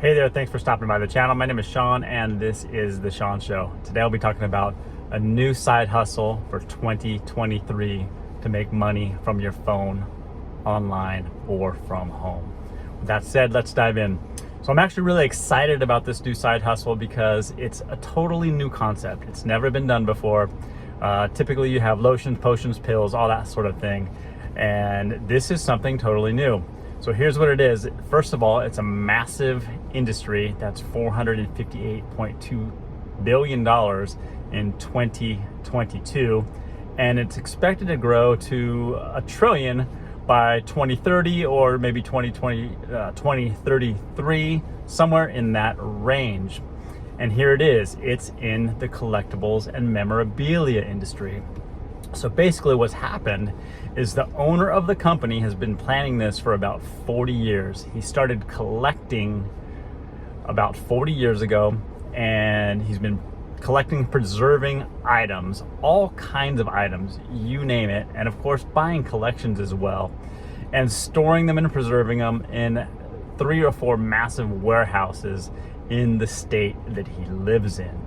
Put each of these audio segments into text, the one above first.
Hey there, thanks for stopping by the channel. My name is Sean and this is The Sean Show. Today I'll be talking about a new side hustle for 2023 to make money from your phone, online, or from home. With that said, let's dive in. So I'm actually really excited about this new side hustle because it's a totally new concept. It's never been done before. Typically you have lotions, potions, pills, all that sort of thing. And this is something totally new. So here's what it is. First of all, it's a massive industry that's $458.2 billion in 2022. And it's expected to grow to $1 trillion by 2030 or maybe 2033, somewhere in that range. And here it is. It's in the collectibles and memorabilia industry. So basically what's happened is the owner of the company has been planning this for about 40 years. He started collecting about 40 years ago, and he's been collecting, preserving items, all kinds of items, you name it, and of course buying collections as well, and storing them and preserving them in 3 or 4 massive warehouses in the state that he lives in.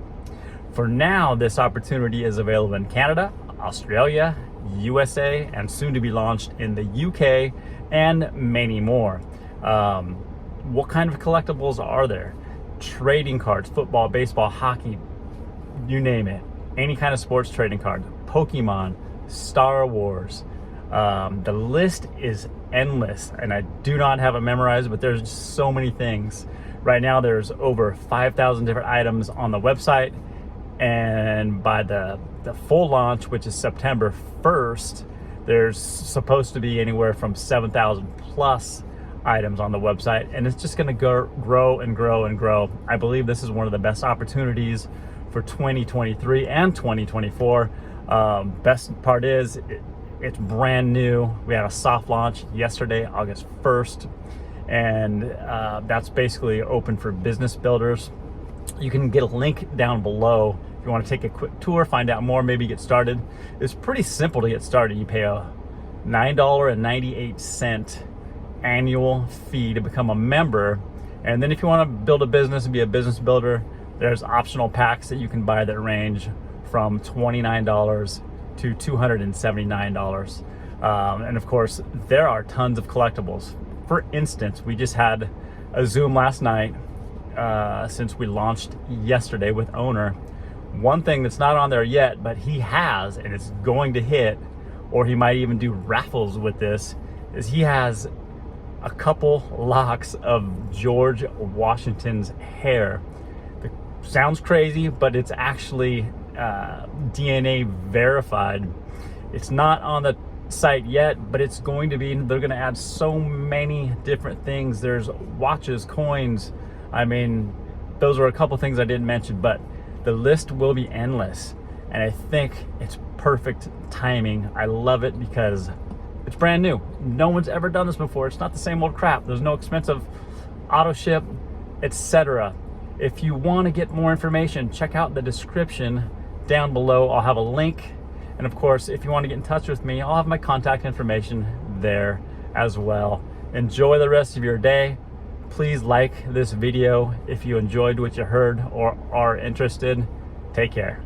For now, this opportunity is available in Canada, Australia, USA, and soon to be launched in the UK, and many more. What kind of collectibles are there? Trading cards, football, baseball, hockey, you name it. Any kind of sports trading card. Pokemon, Star Wars. The list is endless, and I do not have it memorized, but there's just so many things. Right now there's over 5,000 different items on the website, and by the full launch, which is September 1st, there's supposed to be anywhere from 7,000 plus items on the website, and it's just going to grow and grow and grow. I believe this is one of the best opportunities for 2023 and 2024. Best part is it's brand new. We had a soft launch yesterday, August 1st, and that's basically open for business builders. You can get a link down below if you want to take a quick tour, find out more, maybe get started. It's pretty simple to get started. You pay a $9.98 annual fee to become a member, and then if you want to build a business and be a business builder, there's optional packs that you can buy that range from $29 to $279. And of course, there are tons of collectibles. For instance, we just had a Zoom last night since we launched yesterday with owner. One thing that's not on there yet, but he has, and it's going to hit, or he might even do raffles with this, is he has a couple locks of George Washington's hair. It sounds crazy, but it's actually DNA verified. It's not on the site yet, but it's going to be. They're going to add so many different things. There's watches, coins. I mean, those are a couple things I didn't mention, but the list will be endless, and I think it's perfect timing. I love it because it's brand new. No one's ever done this before. It's not the same old crap. There's no expensive auto ship, etc. If you want to get more information, check out the description down below. I'll have a link, and of course, if you want to get in touch with me, I'll have my contact information there as well. Enjoy the rest of your day. Please like this video if you enjoyed what you heard or are interested. Take care.